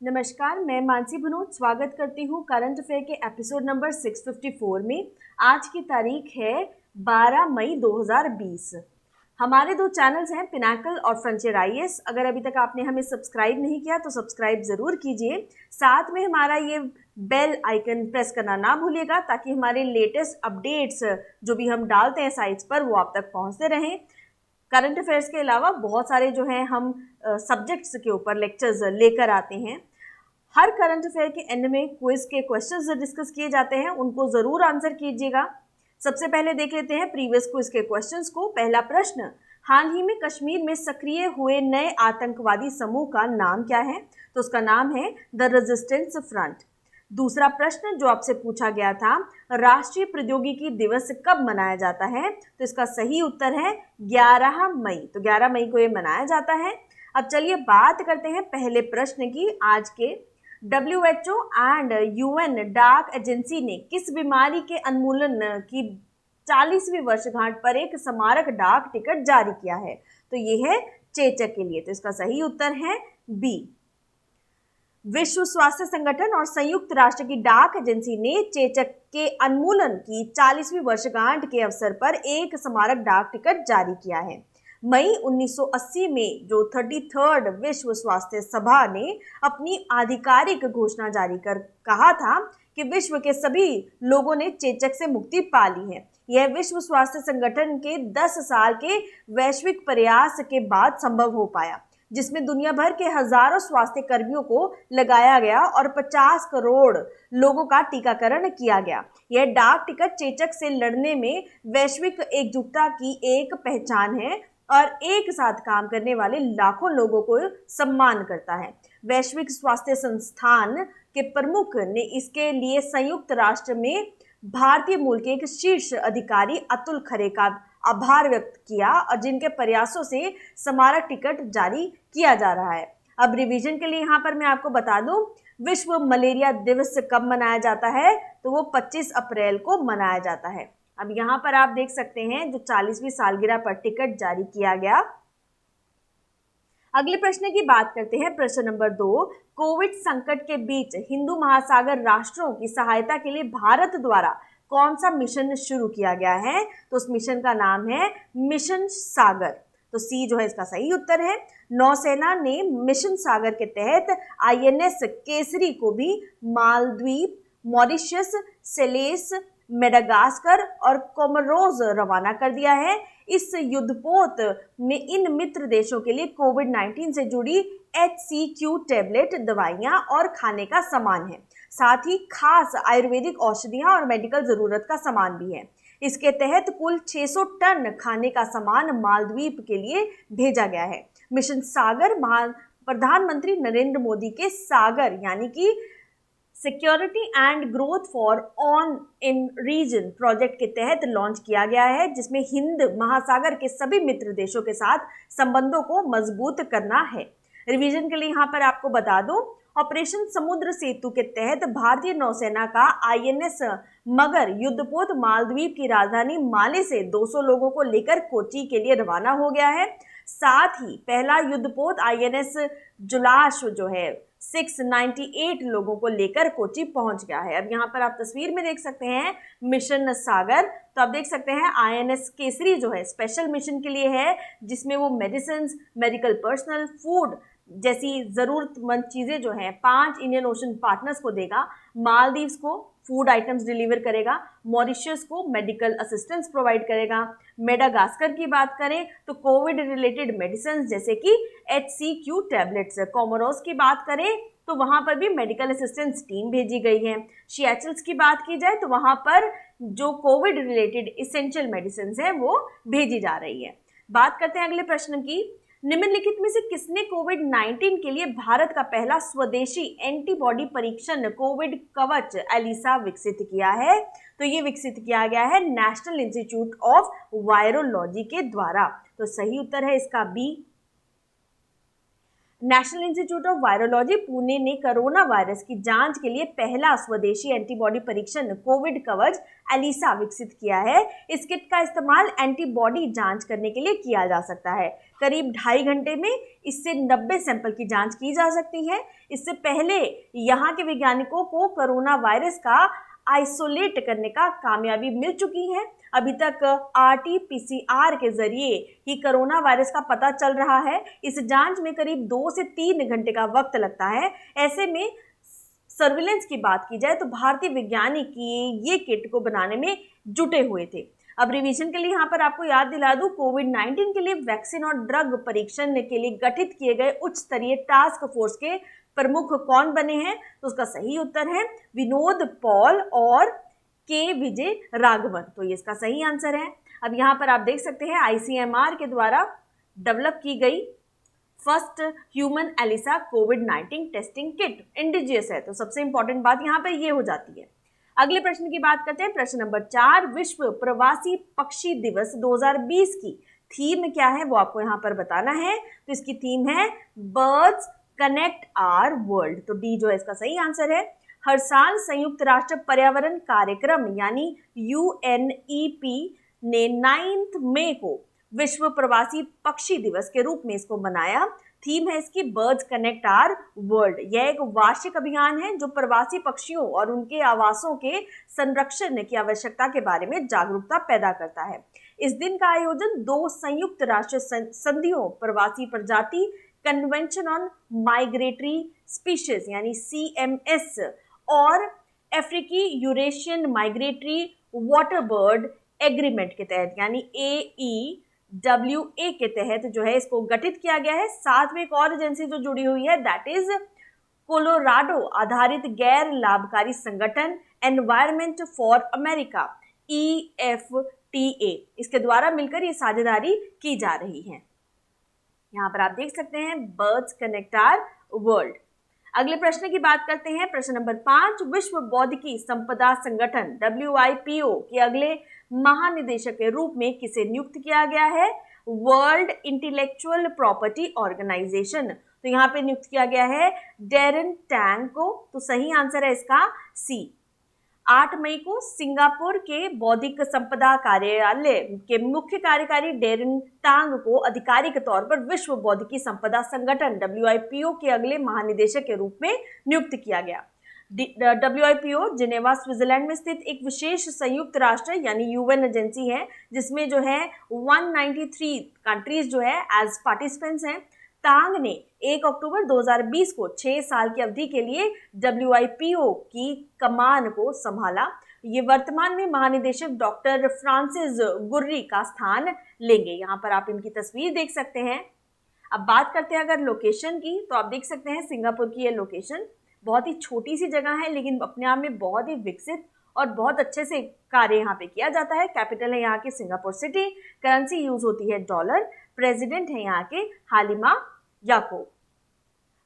नमस्कार, मैं मानसी भनोत स्वागत करती हूँ करंट अफेयर के एपिसोड नंबर 654 में। आज की तारीख है 12 मई 2020। हमारे दो चैनल्स हैं, पिनाकल और फ्रंटियर आईएएस। अगर अभी तक आपने हमें सब्सक्राइब नहीं किया तो सब्सक्राइब ज़रूर कीजिए। साथ में हमारा ये बेल आइकन प्रेस करना ना भूलिएगा ताकि हमारे लेटेस्ट अपडेट्स जो भी हम डालते हैं साइट्स पर वो आप तक पहुँचते रहें। करंट अफेयर्स के अलावा बहुत सारे जो हैं हम सब्जेक्ट्स के ऊपर लेक्चर्स लेकर आते हैं। हर करंट अफेयर के एंड में क्विज के क्वेश्चंस डिस्कस किए जाते हैं, उनको ज़रूर आंसर कीजिएगा। सबसे पहले देख लेते हैं प्रीवियस क्विज के क्वेश्चंस को। पहला प्रश्न, हाल ही में कश्मीर में सक्रिय हुए नए आतंकवादी समूह का नाम क्या है? तो उसका नाम है द रेजिस्टेंस फ्रंट। दूसरा प्रश्न जो आपसे पूछा गया था, राष्ट्रीय प्रौद्योगिकी दिवस कब मनाया जाता है? तो इसका सही उत्तर है 11 मई। तो 11 मई को ये मनाया जाता है। अब चलिए बात करते हैं पहले प्रश्न की। आज के WHO एंड UN डाक एजेंसी ने किस बीमारी के उन्मूलन की 40वीं वर्षगांठ पर एक स्मारक डाक टिकट जारी किया है? तो ये है चेचक के लिए। तो इसका सही उत्तर है बी। विश्व स्वास्थ्य संगठन और संयुक्त राष्ट्र की डाक एजेंसी ने चेचक के उन्मूलन की 40वीं वर्षगांठ के अवसर पर एक स्मारक डाक टिकट जारी किया है। मई 1980 में जो 33rd विश्व स्वास्थ्य सभा ने अपनी आधिकारिक घोषणा जारी कर कहा था कि विश्व के सभी लोगों ने चेचक से मुक्ति पा ली है। यह विश्व स्वास्थ्य संगठन के 10 साल के वैश्विक प्रयास के बाद संभव हो पाया, जिसमें दुनिया भर के हजारों स्वास्थ्य कर्मियों को लगाया गया और 50 करोड़ लोगों का टीकाकरण किया गया। यह डाक टिकट चेचक से लड़ने में वैश्विक एकजुटता की एक पहचान है और एक साथ काम करने वाले लाखों लोगों को सम्मान करता है। वैश्विक स्वास्थ्य संस्थान के प्रमुख ने इसके लिए संयुक्त राष्ट्र में भारतीय मूल के एक शीर्ष अधिकारी अतुल खरे का आभार व्यक्त किया और जिनके प्रयासों से स्मारक टिकट जारी किया जा रहा है। अब रिवीजन के लिए यहाँ पर मैं आपको बता दूं, विश्व मलेरिया दिवस कब मनाया जाता है? तो वो 25 अप्रैल को मनाया जाता है। अब यहाँ पर आप देख सकते हैं जो 40वीं सालगिरह पर टिकट जारी किया गया। अगले प्रश्न की बात करते हैं। प्रश्न नंबर 2, कोविड संकट के बीच हिंदू महासागर राष्ट्रों की सहायता के लिए भारत द्वारा कौन सा मिशन शुरू किया गया है? तो उस मिशन का नाम है मिशन सागर। तो सी जो है इसका सही उत्तर है। नौसेना ने मिशन सागर के तहत INS केसरी को भी मालदीव, मॉरिशस, सेलेस, मेडागास्कर और कोमोरोस रवाना कर दिया है। इस युद्धपोत में इन मित्र देशों के लिए कोविड-19 से जुड़ी HCQ टैबलेट, दवाइयां और खाने का सामान है। साथ ही खास आयुर्वेदिक औषधियां और मेडिकल जरूरत का सामान भी है। इसके तहत कुल 600 टन खाने का सामान मालदीव के लिए भेजा गया है। मिशन सागर प्रधानमंत्री नरेंद्र मोदी के सागर यानी कि security and growth for all in region project के तहत लॉन्च किया गया है, जिसमें हिंद महासागर के सभी मित्र देशों के साथ संबंधों को मजबूत करना है। रिवीजन के लिए यहाँ पर आपको बता दूं, ऑपरेशन समुद्र सेतु के तहत भारतीय नौसेना का INS मगर युद्धपोत मालदीव की राजधानी माले से 200 लोगों को लेकर कोच्चि के लिए रवाना हो गया है। साथ ही पहला युद्धपोत INS जुलाश जो है 698 लोगों को लेकर कोच्चि पहुंच गया है। अब यहाँ पर आप तस्वीर में देख सकते हैं मिशन सागर। तो आप देख सकते हैं INS केसरी जो है स्पेशल मिशन के लिए है, जिसमें वो मेडिसिन, मेडिकल पर्सनल, फूड जैसी जरूरतमंद चीजें जो हैं 5 इंडियन ओशन पार्टनर्स को देगा। मालदीव्स को फूड आइटम्स डिलीवर करेगा, मॉरिशस को मेडिकल असिस्टेंस प्रोवाइड करेगा। मेडागास्कर की बात करें तो कोविड रिलेटेड मेडिसिन जैसे कि HCQ टैबलेट्स। कोमोरोस की बात करें तो वहां पर भी मेडिकल असिस्टेंस टीम भेजी गई है। सिएचल्स की बात की जाए तो वहां पर जो कोविड रिलेटेड इसेंशियल मेडिसिन है वो भेजी जा रही है। बात करते हैं अगले प्रश्न की। निम्नलिखित में से किसने कोविड-19 के लिए भारत का पहला स्वदेशी एंटीबॉडी परीक्षण कोविड कवच एलिसा विकसित किया है? तो ये विकसित किया गया है नेशनल इंस्टीट्यूट ऑफ वायरोलॉजी के द्वारा। तो सही उत्तर है इसका B. National Institute of Virology Pune ने कोरोना वायरस की जांच के लिए पहला स्वदेशी एंटीबॉडी परीक्षण कोविड कवच एलिसा विकसित किया है। इस किट का इस्तेमाल एंटीबॉडी जांच करने के लिए किया जा सकता है। करीब 2.5 घंटे में इससे 90 सैंपल की जांच की जा सकती है। इससे पहले यहाँ के वैज्ञानिकों को कोरोना वायरस का आइसोलेट करने का कामयाबी मिल चुकी है। अभी तक RT-PCR के जरिए ही कोरोना वायरस का पता चल रहा है। इस जांच में करीब 2 से 3 घंटे का वक्त लगता है। ऐसे में सर्विलेंस की बात की जाए तो भारतीय वैज्ञानिक ये किट को बनाने में जुटे हुए थे। अब रिवीजन के लिए यहाँ पर आपको याद दिला दूं, कोविड-19 के लिए वैक्सीन और ड्रग परीक्षण के लिए गठित किए गए उच्च स्तरीय टास्क फोर्स के प्रमुख कौन बने हैं? तो उसका सही उत्तर है विनोद पॉल और के विजय राघवन। तो ये इसका सही आंसर है। अब यहाँ पर आप देख सकते हैं ICMR के द्वारा डेवलप की गई फर्स्ट ह्यूमन एलिसा कोविड-19 टेस्टिंग किट इंडिजियस है। तो सबसे इंपॉर्टेंट बात यहाँ पर ये हो जाती है। अगले प्रश्न की बात करते हैं। प्रश्न नंबर 4, विश्व प्रवासी पक्षी दिवस 2020 की थीम क्या है वो आपको यहाँ पर बताना है। तो इसकी थीम है बर्ड्स कनेक्ट आवर वर्ल्ड। तो डी जो है इसका सही आंसर है। हर साल संयुक्त राष्ट्र पर्यावरण कार्यक्रम यानी UNEP ने 9 मई को विश्व प्रवासी पक्षी दिवस के रूप में इसको मनाया। थीम है इसकी बर्ड्स कनेक्ट आवर वर्ल्ड। यह एक वार्षिक अभियान है जो प्रवासी पक्षियों और उनके आवासों के संरक्षण की आवश्यकता के बारे में जागरूकता पैदा करता है। इस दिन का आयोजन 2 संयुक्त राष्ट्र संधियों प्रवासी प्रजाति कन्वेंशन ऑन माइग्रेटरी स्पीशीज यानी CMS और अफ्रीकी Eurasian migratory water bird agreement के तहत यानी AEWA के तहत जो है इसको गठित किया गया है। साथ में एक और एजेंसी जो जुड़ी हुई है दैट इज कोलोराडो आधारित गैर लाभकारी संगठन एनवायरमेंट फॉर अमेरिका EFTA, इसके द्वारा मिलकर ये साझेदारी की जा रही है। यहाँ पर आप देख सकते हैं बर्ड्स कनेक्ट आवर वर्ल्ड। अगले प्रश्न की बात करते हैं। प्रश्न नंबर 5, विश्व बौद्धिकी संपदा संगठन WIPO के अगले महानिदेशक के रूप में किसे नियुक्त किया गया है? World Intellectual Property Organization. तो यहाँ पे नियुक्त किया गया है डेरन टैंग को। तो सही आंसर है इसका C। 8 मई को सिंगापुर के बौद्धिक संपदा कार्यालय के मुख्य कार्यकारी डेरन टांग को आधिकारिक तौर पर विश्व बौद्धिकी संपदा संगठन WIPO के अगले महानिदेशक के रूप में नियुक्त किया गया। WIPO जिनेवा स्विट्जरलैंड में स्थित एक विशेष संयुक्त राष्ट्र यानी UN एजेंसी है जिसमें जो है 193 कंट्रीज जो है एज पार्टिसिपेंट्स हैं। टांग ने 1 अक्टूबर 2020 को 6 साल की अवधि के लिए WIPO की कमान को संभाला। ये वर्तमान में महानिदेशक डॉक्टर फ्रांसिस गुर्री का स्थान लेंगे। यहाँ पर आप इनकी तस्वीर देख सकते हैं। अब बात करते हैं अगर लोकेशन की, तो आप देख सकते हैं सिंगापुर की ये लोकेशन बहुत ही छोटी सी जगह है लेकिन अपने आप में बहुत ही विकसित और बहुत अच्छे से कार्य यहाँ पे किया जाता है। कैपिटल है यहाँ की सिंगापुर सिटी। करेंसी यूज होती है डॉलर। प्रेसिडेंट है यहाँ के हालिमा याकूब।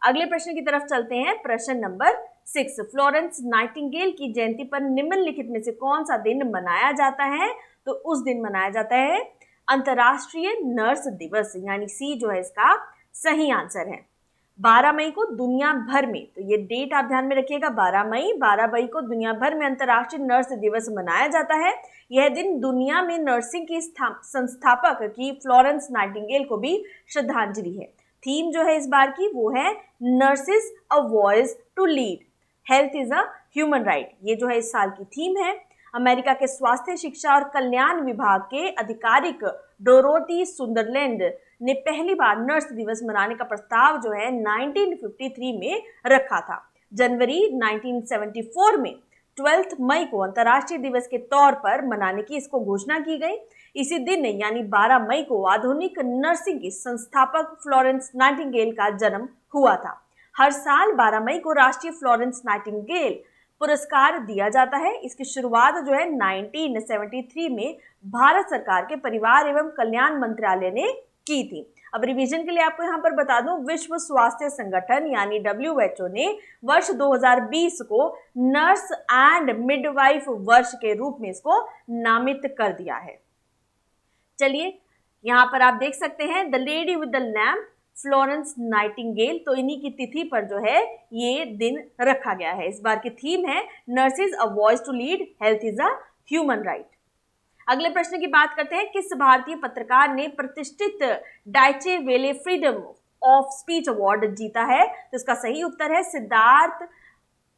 अगले प्रश्न की तरफ चलते हैं। प्रश्न नंबर 6, फ्लोरेंस नाइटिंगेल की जयंती पर निम्नलिखित में से कौन सा दिन मनाया जाता है? तो उस दिन मनाया जाता है अंतर्राष्ट्रीय नर्स दिवस यानी C जो है इसका सही आंसर है। 12 मई को दुनिया भर में, तो ये डेट आप ध्यान में रखिएगा, 12 मई को दुनिया भर में अंतर्राष्ट्रीय नर्स दिवस मनाया जाता है। यह दिन दुनिया में नर्सिंग की संस्थापक की फ्लोरेंस नाइटिंगेल को भी श्रद्धांजलि है। थीम जो है इस बार की वो है nurses a voice to lead, health is a human right. ये जो है इस साल की थीम है। अमेरिका के स्वास्थ्य शिक्षा और कल्याण विभाग के आधिकारिक डोरोथी सुंदरलैंड ने पहली बार नर्स दिवस मनाने का प्रस्ताव जो है 1953 में रखा था। जनवरी 1974 में 12 मई को अंतर्राष्ट्रीय दिवस के तौर पर मनाने की इसको घोषणा की गई। इसी दिन यानी 12 मई को आधुनिक नर्सिंग की संस्थापक फ्लोरेंस नाइटिंगेल का जन्म हुआ था। हर साल 12 मई को राष्ट्रीय फ्लोरेंस नाइटिंगेल पुरस्कार दिया जाता है। इसकी शुरुआत जो है 1973 में भारत सरकार के परिवार एवं कल्याण मंत्रालय ने की थी। अब रिवीजन के लिए आपको यहाँ पर बता दूं, विश्व स्वास्थ्य संगठन यानी WHO ने वर्ष 2020 को नर्स एंड मिडवाइफ वर्ष के रूप में इसको नामित कर दिया है। चलिए यहाँ पर आप देख सकते हैं the lady with the lamp Florence Nightingale. तो इन्हीं की तिथि पर जो है ये दिन रखा गया है। इस बार की थीम है nurses a voice to lead, health is a human right. अगले प्रश्न की बात करते हैं, किस भारतीय पत्रकार ने प्रतिष्ठित डाइचे वेले फ्रीडम ऑफ स्पीच अवार्ड जीता है? तो इसका सही उत्तर है सिद्धार्थ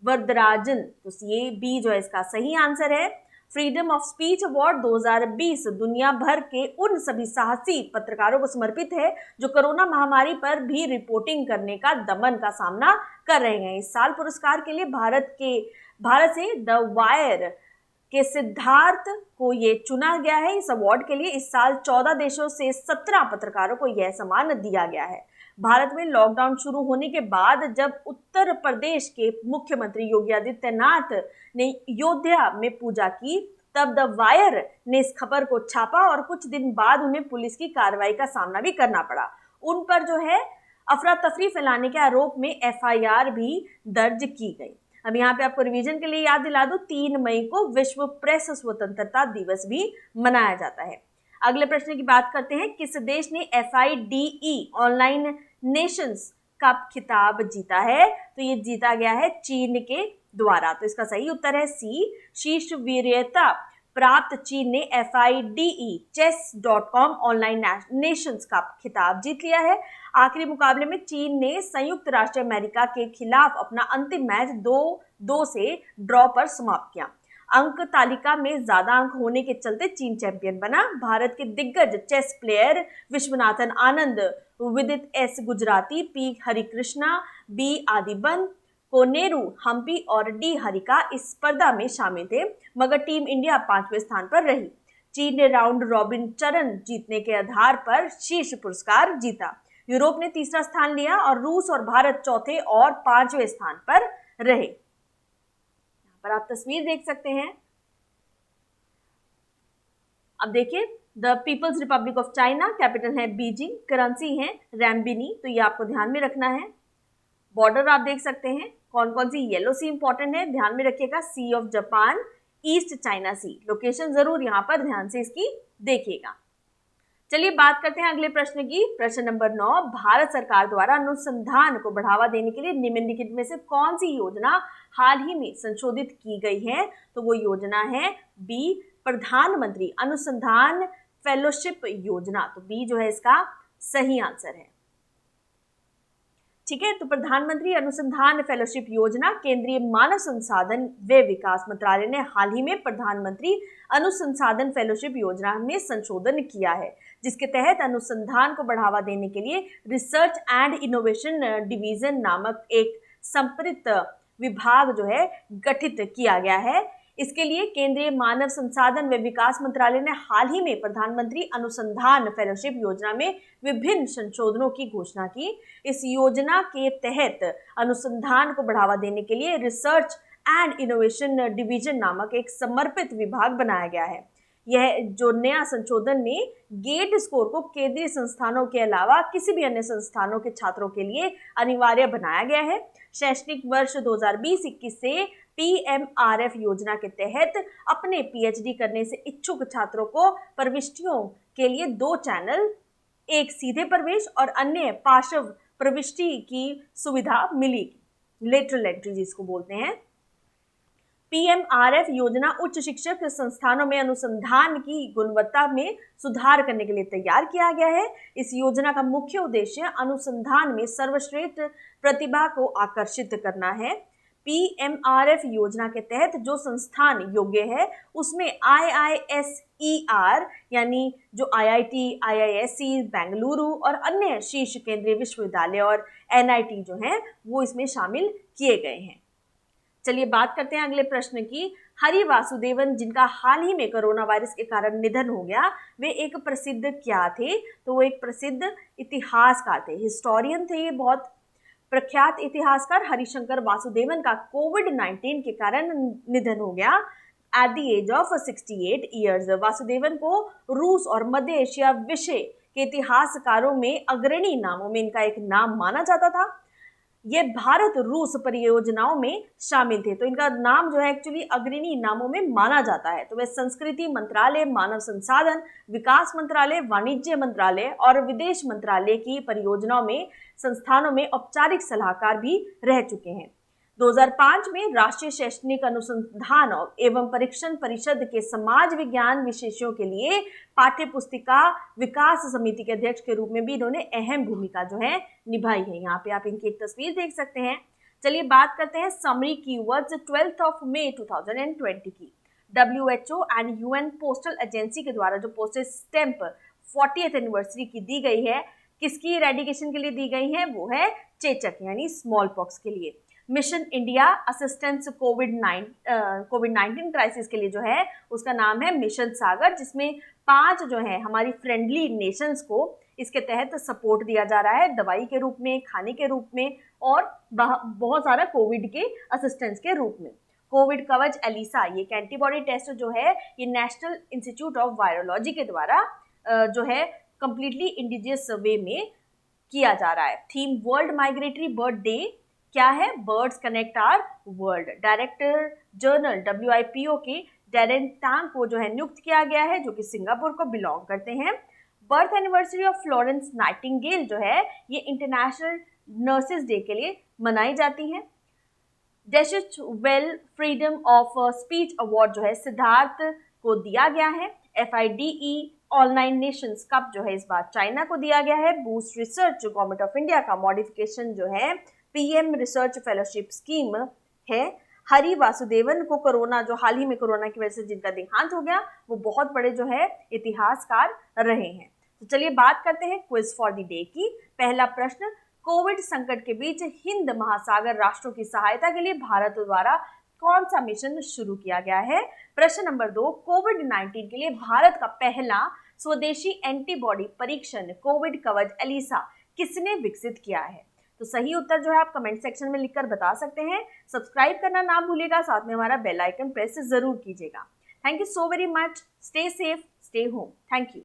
वरदराजन। तो ये बी जो है इसका सही आंसर है। फ्रीडम ऑफ स्पीच अवार्ड 2020 दुनिया भर के उन सभी साहसी पत्रकारों को समर्पित है जो कोरोना महामारी पर भी रिपोर्टिंग करने का दमन का सामना कर रहे हैं। इस साल पुरस्कार के लिए भारत से द वायर के सिद्धार्थ को ये चुना गया है। इस अवार्ड के लिए इस साल 14 देशों से 17 पत्रकारों को यह सम्मान दिया गया है। भारत में लॉकडाउन शुरू होने के बाद जब उत्तर प्रदेश के मुख्यमंत्री योगी आदित्यनाथ ने अयोध्या में पूजा की, तब द वायर ने इस खबर को छापा और कुछ दिन बाद उन्हें पुलिस की कार्रवाई का सामना भी करना पड़ा। उन पर जो है अफरा तफरी फैलाने के आरोप में FIR भी दर्ज की गई। अब यहाँ पे आपको रिवीजन के लिए याद दिला दूं, 3 मई को विश्व प्रेस स्वतंत्रता दिवस भी मनाया जाता है। अगले प्रश्न की बात करते हैं, किस देश ने FIDE ऑनलाइन नेशंस कप खिताब जीता है? तो ये जीता गया है चीन के द्वारा। तो इसका सही उत्तर है सी, शीर्ष वीरता प्राप्त चीन ने FIDE chess.com online Nations cup खिताब जीत लिया है। आखिरी मुकाबले में चीन ने संयुक्त राष्ट्र अमेरिका के खिलाफ अपना अंतिम मैच 2-2 से ड्रॉ पर समाप्त किया। अंक तालिका में ज्यादा अंक होने के चलते चीन चैंपियन बना। भारत के दिग्गज चेस प्लेयर विश्वनाथन आनंद, विदित S Gujarati, P Harikrishna, B आदिबन, Koneru Hampi और D हरिका इस स्पर्धा में शामिल थे, मगर टीम इंडिया 5वें स्थान पर रही। चीन ने राउंड रॉबिन चरण जीतने के आधार पर शीर्ष पुरस्कार जीता। यूरोप ने तीसरा स्थान लिया और रूस और भारत चौथे और 5वें स्थान पर रहे। यहाँ पर आप तस्वीर देख सकते हैं। अब देखिए, the People's Republic of China, capital है बीजिंग, करेंसी है रैम्बिनी, तो ये आपको ध्यान में रखना है। बॉर्डर आप देख सकते हैं, कौन कौन सी येलो सी इंपॉर्टेंट है, ध्यान में रखिएगा, sea of Japan, east China sea. Location जरूर यहाँ पर ध्यान से इसकी देखिएगा। चलिए बात करते हैं अगले प्रश्न की। प्रश्न नंबर 9, भारत सरकार द्वारा अनुसंधान को बढ़ावा देने के लिए निम्नलिखित में से कौन सी योजना हाल ही में संशोधित की गई है? तो वो योजना है बी, प्रधानमंत्री अनुसंधान फेलोशिप योजना। तो बी जो है इसका सही आंसर है। ठीक है, तो प्रधानमंत्री अनुसंधान फेलोशिप योजना केंद्रीय मानव संसाधन व विकास मंत्रालय ने हाल ही में प्रधानमंत्री अनुसंधान फेलोशिप योजना में संशोधन किया है, जिसके तहत अनुसंधान को बढ़ावा देने के लिए रिसर्च एंड इनोवेशन डिवीजन नामक एक समर्पित विभाग जो है गठित किया गया है। इसके लिए केंद्रीय मानव संसाधन व विकास मंत्रालय ने हाल ही में प्रधानमंत्री अनुसंधान फेलोशिप योजना में विभिन्न संशोधनों की घोषणा की। इस योजना के तहत अनुसंधान को बढ़ावा देने के लिए रिसर्च एंड इनोवेशन डिवीजन नामक एक समर्पित विभाग बनाया गया है। यह जो नया संशोधन में गेट स्कोर को केंद्रीय संस्थानों के अलावा किसी भी अन्य संस्थानों के छात्रों के लिए अनिवार्य बनाया गया है। शैक्षणिक वर्ष 2020-21 से PMRF योजना के तहत अपने PhD करने से इच्छुक छात्रों को प्रविष्टियों के लिए 2 चैनल, एक सीधे प्रवेश और अन्य पार्श्व प्रविष्टि की सुविधा मिलेगी, लेटरल एंट्री जिसको बोलते हैं। PMRF योजना उच्च शिक्षक संस्थानों में अनुसंधान की गुणवत्ता में सुधार करने के लिए तैयार किया गया है। इस योजना का मुख्य उद्देश्य अनुसंधान में सर्वश्रेष्ठ प्रतिभा को आकर्षित करना है। PMRF योजना के तहत जो संस्थान योग्य है उसमें IISER यानी जो IIT, IISc, बेंगलुरु और अन्य शीर्ष केंद्रीय विश्वविद्यालय और NIT जो हैं वो इसमें शामिल किए गए हैं। चलिए बात करते हैं अगले प्रश्न की। हरि वासुदेवन, जिनका हाल ही में कोरोना वायरस के कारण निधन हो गया, वे एक प्रसिद्ध क्या थे? तो वो एक प्रसिद्ध इतिहासकार थे, हिस्टोरियन थे। ये बहुत प्रख्यात इतिहासकार हरिशंकर वासुदेवन का कोविड-19 के कारण निधन हो गया at the age of 68 years. Vasudevan को रूस और मध्य एशिया विषय के इतिहासकारों में अग्रणी नामों में इनका एक नाम माना जाता था। ये भारत रूस परियोजनाओं में शामिल थे। तो इनका नाम जो है एक्चुअली अग्रणी नामों में माना जाता है। तो वे संस्कृति मंत्रालय, मानव संसाधन विकास मंत्रालय, वाणिज्य मंत्रालय और विदेश मंत्रालय की परियोजनाओं में संस्थानों में औपचारिक सलाहकार भी रह चुके हैं। 2005 में राष्ट्रीय शैक्षणिक अनुसंधान एवं परीक्षण परिषद के समाज विज्ञान विषयों के लिए पाठ्य पुस्तिका विकास समिति के अध्यक्ष के रूप में भी इन्होंने अहम भूमिका जो है निभाई है। यहाँ पे आप इनकी एक तस्वीर देख सकते हैं। चलिए बात करते हैं समरी कीवर्ड्स 12 मई 2020 की। WHO and UN postal agency के द्वारा जो पोस्टेज स्टैंप 40th एनिवर्सरी की दी गई है, किसकी एरेडिकेशन के लिए दी गई है? वो है चेचक यानी स्मॉल पॉक्स के लिए। मिशन इंडिया असिस्टेंस कोविड-19 क्राइसिस के लिए जो है उसका नाम है मिशन सागर, जिसमें 5 जो है हमारी फ्रेंडली नेशंस को इसके तहत सपोर्ट दिया जा रहा है, दवाई के रूप में, खाने के रूप में और बहुत सारा कोविड के असिस्टेंस के रूप में। कोविड कवच एलिसा, ये एक एंटीबॉडी टेस्ट जो है ये नेशनल इंस्टीट्यूट ऑफ वायरोलॉजी के द्वारा जो है कंप्लीटली इंडिजियस वे में किया जा रहा है। Theme World Migratory Bird Day क्या है? Birds connect our world. Director general WIPO के डेरेन टांग को जो है नियुक्त किया गया है, जो कि सिंगापुर को बिलोंग करते हैं। Birth anniversary of Florence Nightingale जो है ये इंटरनेशनल नर्सेज डे के लिए मनाई जाती है। Deutsche Welle freedom of speech award जो है सिद्धार्थ को दिया गया है। FIDE ऑनलाइन नेशंस कप जो है इस बार चाइना को दिया गया है। बूस्ट रिसर्च जो गवर्नमेंट ऑफ इंडिया का मॉडिफिकेशन जो है PM रिसर्च फेलोशिप स्कीम है। हरि वासुदेवन को कोरोना, जो हाल ही में कोरोना की वजह से जिनका देहांत हो गया, वो बहुत बड़े जो है इतिहासकार रहे हैं। तो चलिए बात करते हैं क्विज फॉर द डे की। पहला प्रश्न, कोविड संकट के बीच हिंद महासागर राष्ट्रों की सहायता के लिए भारत द्वारा कौन सा मिशन शुरू किया गया है? प्रश्न नंबर 2, कोविड-19 के लिए भारत का पहला स्वदेशी एंटीबॉडी परीक्षण कोविड कवच एलिसा किसने विकसित किया है? तो सही उत्तर जो है आप कमेंट सेक्शन में लिखकर बता सकते हैं। सब्सक्राइब करना ना भूलिएगा, साथ में हमारा बेल आइकन प्रेस जरूर कीजिएगा। Thank you so very much. Stay safe, stay home. Thank you.